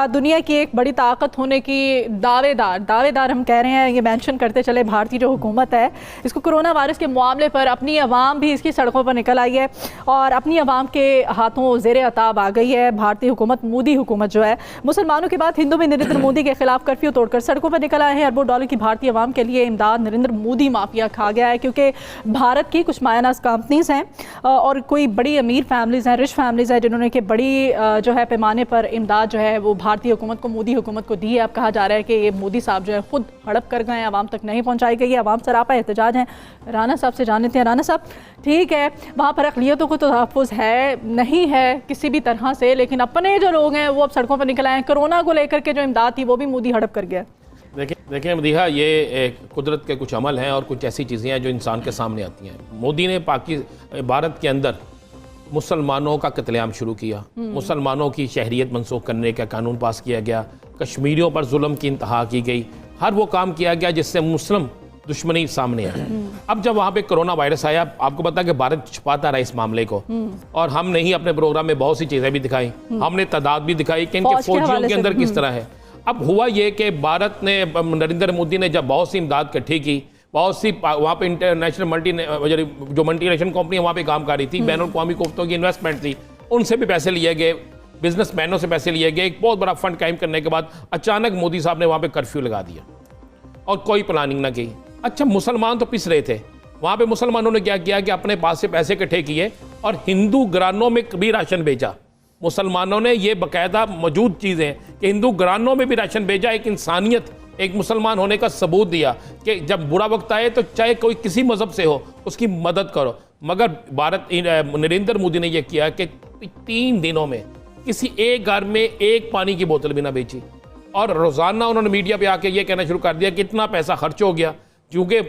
दुनिया की एक बड़ी ताकत होने की दावेदार हम कह रहे हैं, ये मेंशन करते चले भारतीय जो हुकूमत है इसको कोरोना वायरस के मामले पर अपनी आवाम भी इसकी सड़कों पर निकल आई है और अपनी आवाम के हाथों ज़ेरे अताब आ गई है। भारतीय हुकूमत, मोदी हुकूमत जो है, मुसलमानों के बाद हिंदू में नरेंद्र मोदी के खिलाफ कर्फ्यू तोड़कर सड़कों पर निकल आए हैं। अरबों डॉलर की भारतीय आवाम के लिए इमदाद नरेंद्र मोदी माफिया खा गया है, क्योंकि भारत की कुछ मायनाज कंपनीज हैं और कोई बड़ी अमीर फैमिलीज़ हैं, रिच फैमिलीज़ हैं, जिन्होंने कि बड़ी जो है पैमाने पर इमदाद जो है वो भारतीय हुकूमत को, मोदी हुकूमत को दी है। अब कहा जा रहा है कि ये मोदी साहब जो है खुद हड़प कर गए हैं, आवाम तक नहीं पहुंचाई गई है, आवाम सरापा एहतजाज हैं। राना साहब से जान लेते हैं। राना साहब, ठीक है वहाँ पर अक़लियतों को तो तहफ़्फ़ुज़ है नहीं है किसी भी तरह से, लेकिन अपने जो लोग हैं वो अब सड़कों पर निकल आए हैं। कोरोना को लेकर के जो इमदाद थी वो भी मोदी हड़प कर गया। देखिए मदीहा, ये कुदरत के कुछ अमल हैं और कुछ ऐसी चीज़ें हैं जो इंसान के सामने आती हैं। मोदी ने भारत के अंदर मुसलमानों का कत्लेआम शुरू किया, मुसलमानों की शहरियत मनसूख करने का कानून पास किया गया, कश्मीरियों पर जुल्म की इंतहा की गई, हर वो काम किया गया जिससे मुस्लिम दुश्मनी सामने आई। अब जब वहाँ पे कोरोना वायरस आया, आपको पता है कि भारत छुपाता रहा इस मामले को, और हमने ही अपने प्रोग्राम में बहुत सी चीज़ें भी दिखाई, हमने तादाद भी दिखाई कि इनके फौजियों के अंदर किस तरह है। अब हुआ ये कि भारत ने, नरेंद्र मोदी ने जब बहुत सी इमदाद इकट्ठी की, बहुत सी वहाँ पे इंटरनेशनल जो मल्टीनेशनल कंपनी वहाँ पे काम कर रही थी, बैन अवी कोफ्तों की इन्वेस्टमेंट थी, उनसे भी पैसे लिए गए, बिजनेसमैनों से पैसे लिए गए। एक बहुत बड़ा फंड कायम करने के बाद अचानक मोदी साहब ने वहाँ पे कर्फ्यू लगा दिया और कोई प्लानिंग ना की। अच्छा, मुसलमान तो पिस रहे थे, वहाँ पे मुसलमानों ने क्या किया कि अपने पास से पैसे इकट्ठे किए और हिंदू घरानों में भी राशन भेजा। मुसलमानों ने, ये बाकायदा मौजूद चीज़ें कि हिंदू घरानों में भी राशन भेजा, एक इंसानियत, एक मुसलमान होने का सबूत दिया कि जब बुरा वक्त आए तो चाहे कोई किसी मज़हब से हो उसकी मदद करो। मगर नरेंद्र मोदी ने यह किया कि 3 दिनों में किसी एक घर में एक पानी की बोतल भी ना बेची, और रोज़ाना उन्होंने मीडिया पे आके ये कहना शुरू कर दिया कि इतना पैसा खर्च हो गया, क्योंकि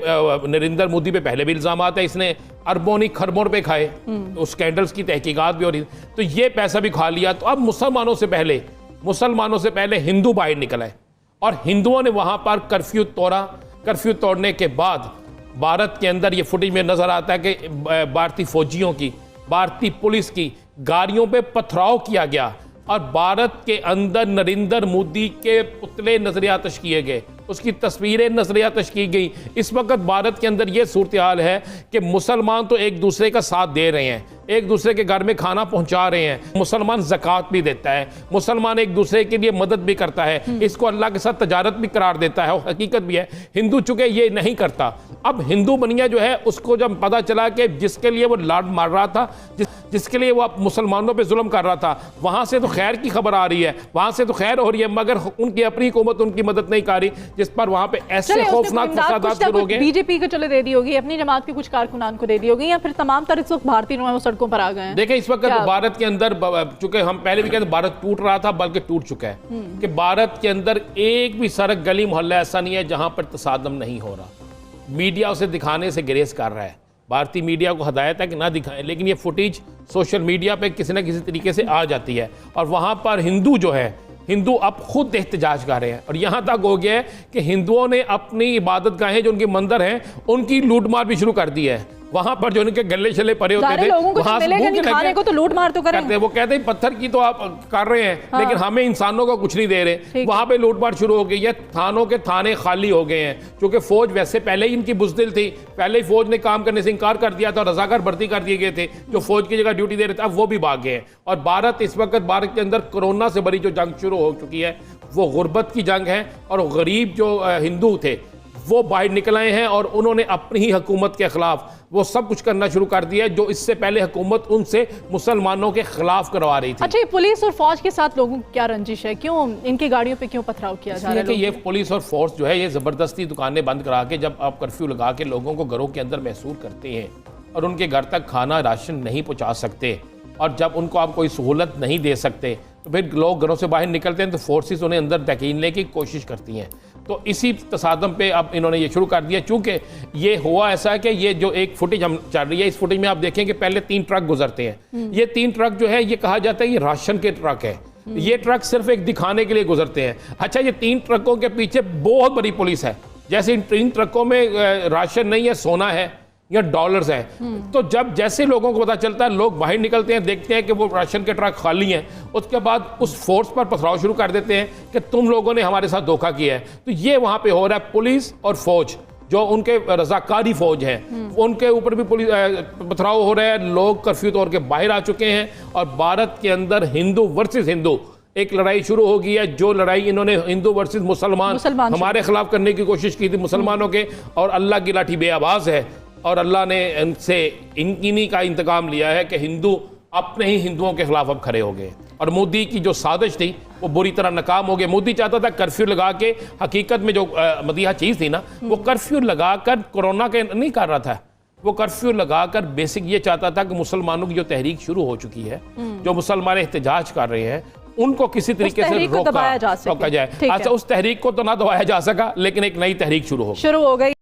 नरेंद्र मोदी पे पहले भी इल्ज़ामात है, इसने अरबों नहीं खरबों रुपए खाए, उस स्कैंडल्स की तहकीकात भी हो रही, तो ये पैसा भी खा लिया। तो अब मुसलमानों से पहले हिंदू बाहर निकल आए और हिंदुओं ने वहाँ पर कर्फ्यू तोड़ा। कर्फ्यू तोड़ने के बाद भारत के अंदर ये फुटेज में नज़र आता है कि भारतीय फौजियों की, भारतीय पुलिस की गाड़ियों पे पथराव किया गया और भारत के अंदर नरेंद्र मोदी के पुतले नजरियातश किए गए, उसकी तस्वीरें नजरियातश की गई। इस वक्त भारत के अंदर ये सूरत हाल है कि मुसलमान तो एक दूसरे का साथ दे रहे हैं, एक दूसरे के घर में खाना पहुंचा रहे हैं, मुसलमान ज़कात भी देता है, मुसलमान एक दूसरे के लिए मदद भी करता है, इसको अल्लाह के साथ तजारत भी करार देता है, और हकीकत भी है। हिंदू चूंकि ये नहीं करता, अब हिंदू बनिया जो है उसको जब पता चला कि जिसके लिए वो लाड मार रहा था, जिसके लिए वो मुसलमानों पे जुल्म कर रहा था, वहाँ से तो खैर की खबर आ रही है, वहाँ से तो खैर हो रही है, मगर उनकी अपनी हुकूमत उनकी मदद नहीं कर रही, जिस पर वहाँ पे ऐसे खौफनाक फसादात शुरू हो गए। बीजेपी को चले दे दी होगी, अपनी जमात के कुछ कारकुनान को दे दी होगी, या फिर तमाम तरह से भारतीय जो है वो सड़कों पर आ गए हैं। देखिए, इस वक्त भारत के अंदर, चूंकि हम पहले भी कहते भारत टूट रहा था, बल्कि टूट चुका है कि भारत के अंदर एक भी सड़क, गली, मोहल्ला ऐसा नहीं है जहां पर तसादम नहीं हो रहा। मीडिया उसे दिखाने से गुरेज कर रहा है, भारतीय मीडिया को हदायत है कि ना दिखाएं, लेकिन ये फुटेज सोशल मीडिया पे किसी न किसी तरीके से आ जाती है और वहां पर हिंदू अब खुद एहतजाज कर रहे हैं, और यहां तक हो गया है कि हिंदुओं ने अपनी इबादत गाहें, जो उनके मंदिर हैं, उनकी लूटमार भी शुरू कर दी है। वहां पर जो उनके गले शले पड़े होते थे, खाने को तो लूट मार तो करते, वो कहते हैं पत्थर की तो आप कर रहे हैं, हाँ, लेकिन हमें इंसानों को कुछ नहीं दे रहे। वहां पे लूटमार शुरू हो गई है, थानों के थाने खाली हो गए हैं, क्योंकि फौज वैसे पहले ही इनकी बुज़दिल थी, पहले ही फौज ने काम करने से इनकार कर दिया था, रजाकार भर्ती कर दिए गए थे जो फौज की जगह ड्यूटी दे रहे थे, अब वो भी भाग गए हैं। और भारत इस वक्त, भारत के अंदर कोरोना से बड़ी जो जंग शुरू हो चुकी है वो गुर्बत की जंग है, और गरीब जो हिंदू थे वो बाहर निकल आए हैं और उन्होंने अपनी ही हुकूमत के खिलाफ वो सब कुछ करना शुरू कर दिया है जो इससे पहले हुकूमत उनसे मुसलमानों के खिलाफ करवा रही थी। अच्छा, ये पुलिस और फौज के साथ लोगों की क्या रंजिश है, क्यों इनकी गाड़ियों पे क्यों पथराव किया जा रहा है? ये पुलिस और फोर्स जो है ये ज़बरदस्ती दुकानें बंद करा के, जब आप कर्फ्यू लगा के लोगों को घरों के अंदर महसूर करते हैं और उनके घर तक खाना राशन नहीं पहुँचा सकते, और जब उनको आप कोई सहूलत नहीं दे सकते, तो फिर लोग घरों से बाहर निकलते हैं तो फोर्सेस उन्हें अंदर धकेलने की कोशिश करती हैं। तो इसी तसादम पे अब इन्होंने ये शुरू कर दिया। चूंकि ये हुआ ऐसा है कि ये जो एक फुटेज हम चल रही है, इस फुटेज में आप देखें कि पहले 3 ट्रक गुजरते हैं। ये 3 ट्रक जो है ये कहा जाता है ये राशन के ट्रक है, ये ट्रक सिर्फ एक दिखाने के लिए गुजरते हैं। अच्छा, ये 3 ट्रकों के पीछे बहुत बड़ी पुलिस है, जैसे इन 3 ट्रकों में राशन नहीं है, सोना है, या डॉलर्स हैं। तो जब जैसे लोगों को पता चलता है, लोग बाहर निकलते हैं, देखते हैं कि वो राशन के ट्रक खाली हैं, उसके बाद उस फोर्स पर पथराव शुरू कर देते हैं कि तुम लोगों ने हमारे साथ धोखा किया है। तो ये वहाँ पे हो रहा है। पुलिस और फौज जो उनके रजाकारी फौज है, उनके ऊपर भी पुलिस पथराव हो रहा है। लोग कर्फ्यू तोड़ के बाहर आ चुके हैं और भारत के अंदर हिंदू वर्सेस हिंदू एक लड़ाई शुरू हो गई है। जो लड़ाई इन्होंने हिंदू वर्सेस मुसलमान हमारे खिलाफ करने की कोशिश की थी मुसलमानों के, और अल्लाह की लाठी बेआवाज है और अल्लाह ने इनसे इन्हीं का इंतकाम लिया है कि हिंदू अपने ही हिंदुओं के खिलाफ अब खड़े हो गए। और मोदी की जो साजिश थी वो बुरी तरह नाकाम हो गई। मोदी चाहता था कर्फ्यू लगा के, हकीकत में जो मदीहा चीज़ थी ना, वो कर्फ्यू लगाकर कोरोना के नहीं कर रहा था, वो कर्फ्यू लगाकर बेसिक ये चाहता था कि मुसलमानों की जो तहरीक शुरू हो चुकी है, जो मुसलमान एहतजाज कर रहे हैं, उनको किसी तरीके से रोका जाए। अच्छा, उस तहरीक को तो ना दबाया जा सका, लेकिन एक नई तहरीक शुरू हो गई।